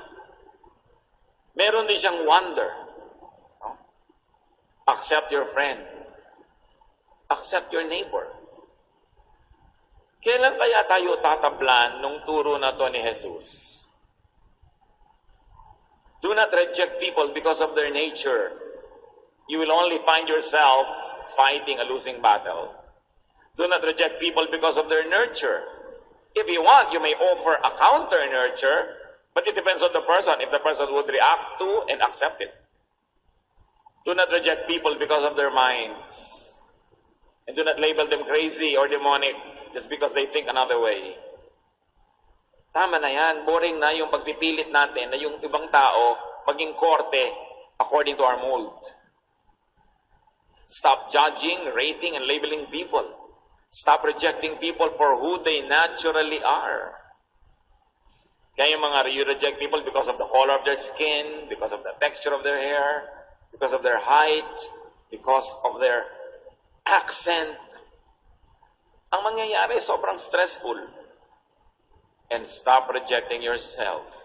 Meron din siyang wonder. Accept your friend. Accept your neighbor. Kailan kaya tayo tatablan nung turo na to ni Jesus? Do not reject people because of their nature. You will only find yourself fighting a losing battle. Do not reject people because of their nurture. If you want, you may offer a counter nurture, but it depends on the person, if the person would react to and accept it. Do not reject people because of their minds. And do not label them crazy or demonic just because they think another way. Tama na yan. Boring na yung pagpipilit natin na yung ibang tao maging korte according to our mold. Stop judging, rating, and labeling people. Stop rejecting people for who they naturally are. Kaya yung mga you reject people because of the color of their skin, because of the texture of their hair, because of their height, because of their accent. Ang mangyayari, sobrang stressful. And stop rejecting yourself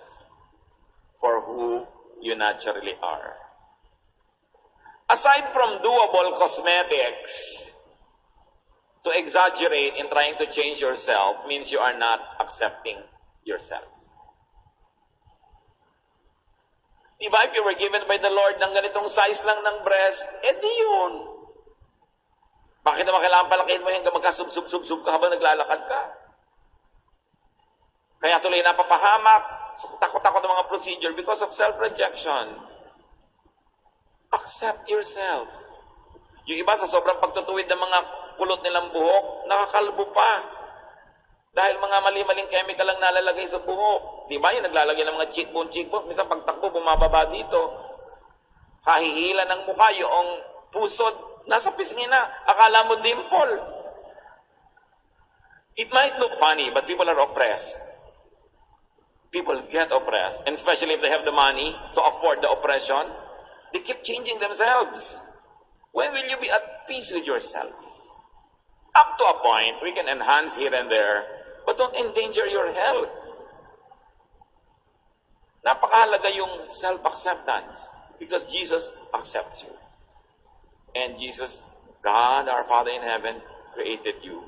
for who you naturally are. Aside from doable cosmetics, to exaggerate in trying to change yourself means you are not accepting yourself. Diba, if you were given by the Lord ng ganitong size lang ng breast, edi yun. Bakit naman kailangan palakihin mo hanggang magkasub-sub-sub ka habang naglalakad ka? Kaya tuloy napapahamak, takot-takot ang mga procedure because of self-rejection. Accept yourself. Yung iba sa sobrang pagtutuwid ng mga kulot nilang buhok, nakakalbo pa. Dahil mga mali-maling chemical lang nalalagay sa buhok. Di ba? Yung naglalagay ng mga cheekbone. Minsan pagtakbo, bumababa dito. Kahihila ng mukha, yung pusod, nasa pisngi na. Akala mo dimple. It might look funny, but people are oppressed. People get oppressed. And especially if they have the money to afford the oppression, they keep changing themselves. When will you be at peace with yourself? Up to a point, we can enhance here and there, but don't endanger your health. Napakahalaga yung self-acceptance because Jesus accepts you. And Jesus, God, our Father in heaven, created you.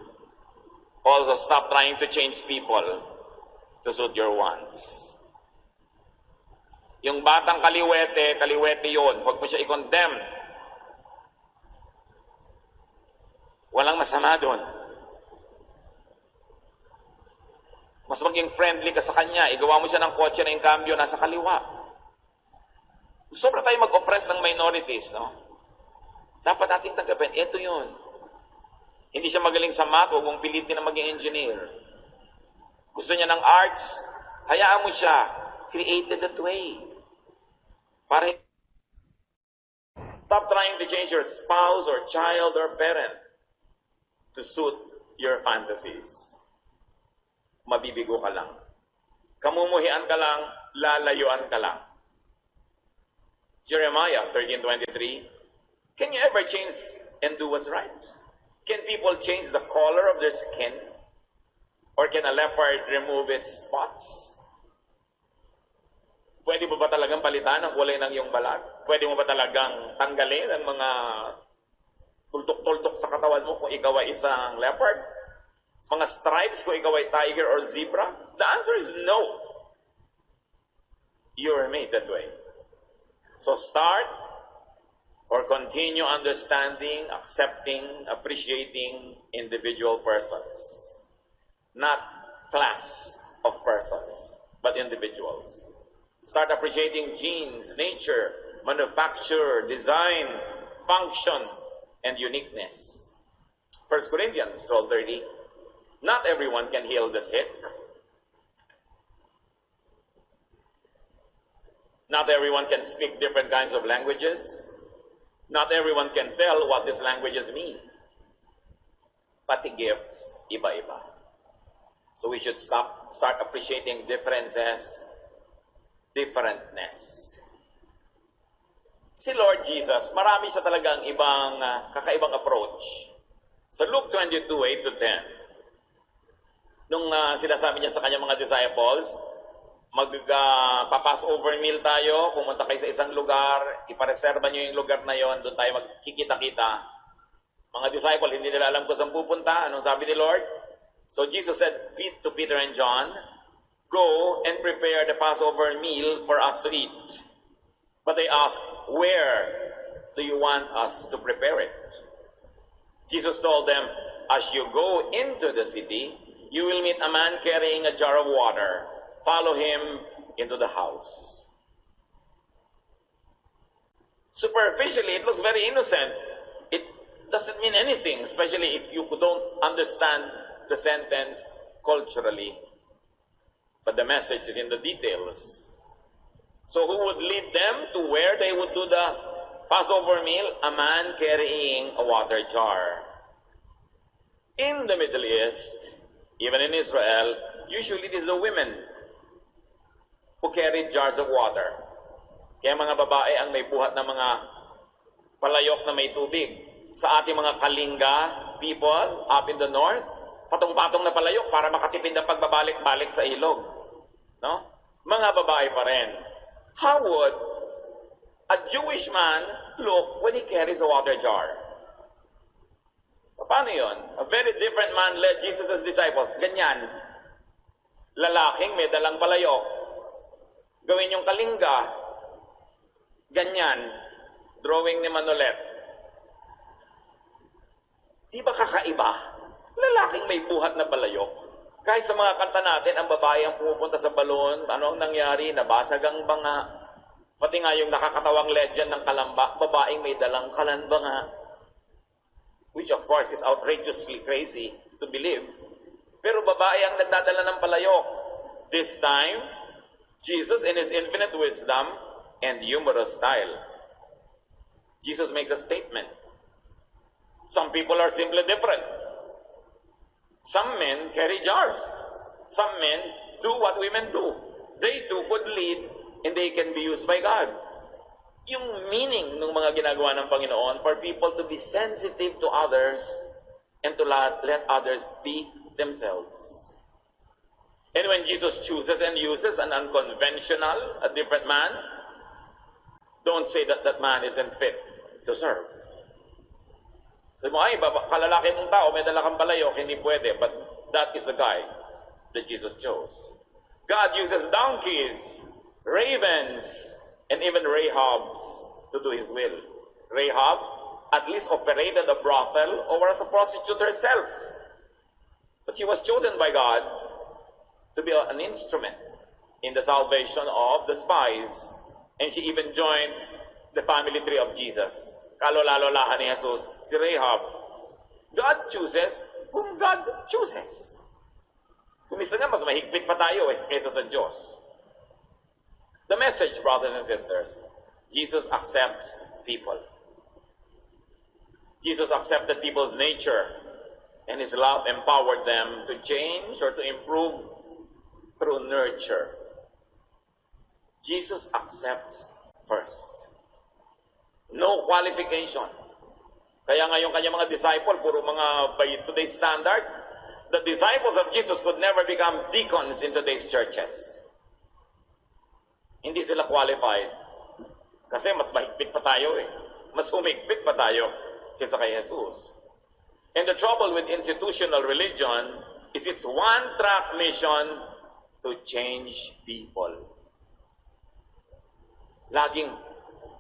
Also, stop trying to change people to suit your wants. Yung batang kaliwete, kaliwete yun. Huwag mo siya i-condemn. Walang masama doon. Mas maging friendly ka sa kanya. Igawa mo siya ng kotse na yung cambio nasa kaliwa. Sobra tayo mag-oppress ng minorities, no? Dapat nating tanggapin. Ito yun. Hindi siya magaling sa math. Huwag mong pilitin na maging engineer. Gusto niya ng arts. Hayaan mo siya. Created that way. Para stop trying to change your spouse or child or parent to suit your fantasies. Mabibigo ka lang. Kamumuhian ka lang, lalayuan ka lang. Jeremiah 13:23, can you ever change and do what's right? Can people change the color of their skin Or can a leopard remove its spots? Pwede mo ba talagang palitan ang kulay ng iyong balat? Pwede mo ba talagang tanggalin ang mga tultok-tultok sa katawan mo kung ikaw ay isang leopard? Mga stripes kung ikaw ay tiger or zebra? The answer is no. You are made that way. So start or continue understanding, accepting, appreciating individual persons. Not class of persons, but individuals. Start appreciating genes, nature, manufacture, design, function, and uniqueness. 1 Corinthians 12:30. Not everyone can heal the sick. Not everyone can speak different kinds of languages. Not everyone can tell what these languages mean. Pati gifts, iba-iba. So we should start appreciating differences, differentness. Si Lord Jesus, marami siya talagang ibang kakaibang approach. Sa Luke 22:8-10, nung sinasabi niya sa kanyang mga disciples, magpa-Passover meal tayo, pumunta kayo sa isang lugar, ipareserba niyo yung lugar na yon, doon tayo magkikita-kita. Mga disciple, hindi nila alam kung saan pupunta. Anong sabi ni Lord? So Jesus said to Peter and John, "Go and prepare the Passover meal for us to eat." But they asked, "Where do you want us to prepare it?" Jesus told them, "As you go into the city, you will meet a man carrying a jar of water. Follow him into the house." Superficially, it looks very innocent. It doesn't mean anything, especially if you don't understand the sentence culturally. But the message is in the details. So who would lead them to where they would do the Passover meal? A man carrying a water jar. In the Middle East, even in Israel, usually it is the women who carried jars of water. Kaya mga babae ang may buhat ng mga palayok na may tubig. Sa ating mga Kalinga people up in the north, patong-patong na palayok para makatipid ang pagbabalik-balik sa ilog. No? Mga babae pa rin. How would a Jewish man look when he carries a water jar? Paano yun? A very different man led Jesus' disciples. Ganyan. Lalaking may dalang palayok. Gawin yung Kalinga. Ganyan. Drawing ni Manolet. Di ba kakaiba? Lalaking may buhat na palayok. Kahit sa mga kanta natin, ang babae ang pumupunta sa balon, ano ang nangyari? Nabasag ang banga. Pati nga yung nakakatawang legend ng kalamba, babaeng may dalang kalanbanga. Which of course is outrageously crazy to believe. Pero babae ang nagdadala ng palayok. This time, Jesus in His infinite wisdom and humorous style, Jesus makes a statement. Some people are simply different. Some men carry jars. Some men do what women do. They too could lead and they can be used by God. Yung meaning ng mga ginagawa ng Panginoon for people to be sensitive to others and to let others be themselves. And when Jesus chooses and uses an unconventional, a different man, don't say that that man isn't fit to serve. Sabi mo, ay, kalalaki mong tao, may dala kang palayok, hindi pwede. But that is the guy that Jesus chose. God uses donkeys, ravens, and even Rahabs to do His will. Rahab at least operated a brothel or was a prostitute herself. But she was chosen by God to be an instrument in the salvation of the spies. And she even joined the family tree of Jesus. Kalolalahan ni Jesus, si Rahab. God chooses whom God chooses. Kung isa nga, mas mahigpit pa tayo kaysa sa Diyos. The message, brothers and sisters, Jesus accepts people. Jesus accepted people's nature, and His love empowered them to change or to improve through nurture. Jesus accepts first. No qualification. Kaya nga yung kanyang mga disciple, puro mga by today's standards, the disciples of Jesus could never become deacons in today's churches. Hindi sila qualified. Kasi mas mahigpit pa tayo eh. Mas humigpit pa tayo kaysa kay Jesus. And the trouble with institutional religion is its one-track mission to change people.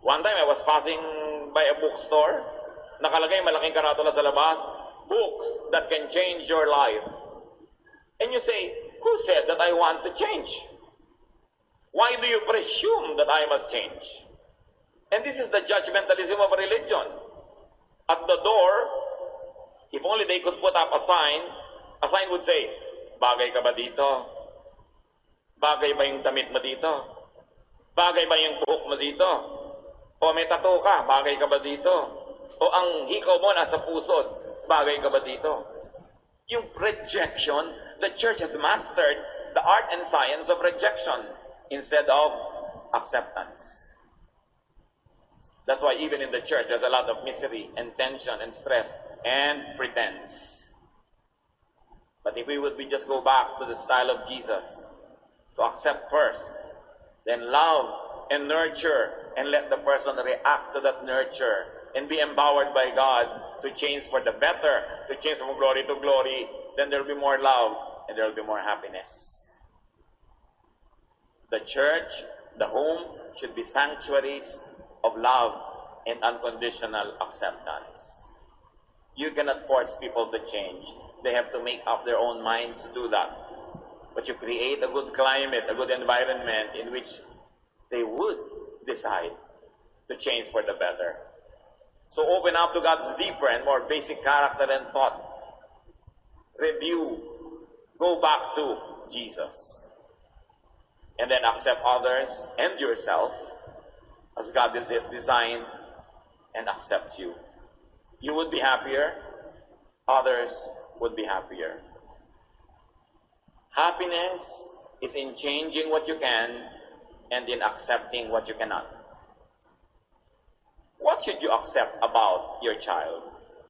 One time I was passing by a bookstore, nakalagay malaking karatula sa labas, books that can change your life. And you say, who said that I want to change? Why do you presume that I must change? And this is the judgmentalism of religion. At the door, if only they could put up a sign would say, bagay ka ba dito? Bagay ba yung damit mo dito? Bagay ba yung buhok mo dito? O may tattoo ka, bagay ka ba dito? O ang hikaw mo nasa pusod, bagay ka ba dito? Yung rejection, the church has mastered the art and science of rejection instead of acceptance. That's why even in the church, there's a lot of misery and tension and stress and pretense. But if we would just go back to the style of Jesus, to accept first, then love and nurture, and let the person react to that nurture, and be empowered by God to change for the better, to change from glory to glory, then there will be more love, and there will be more happiness. The church, the home, should be sanctuaries of love and unconditional acceptance. You cannot force people to change. They have to make up their own minds to do that. But you create a good climate, a good environment in which they would decide to change for the better. So open up to God's deeper and more basic character and thought. Review. Go back to Jesus. And then accept others and yourself as God is designed and accepts you. You would be happier. Others would be happier. Happiness is in changing what you can and in accepting what you cannot. What should you accept about your child?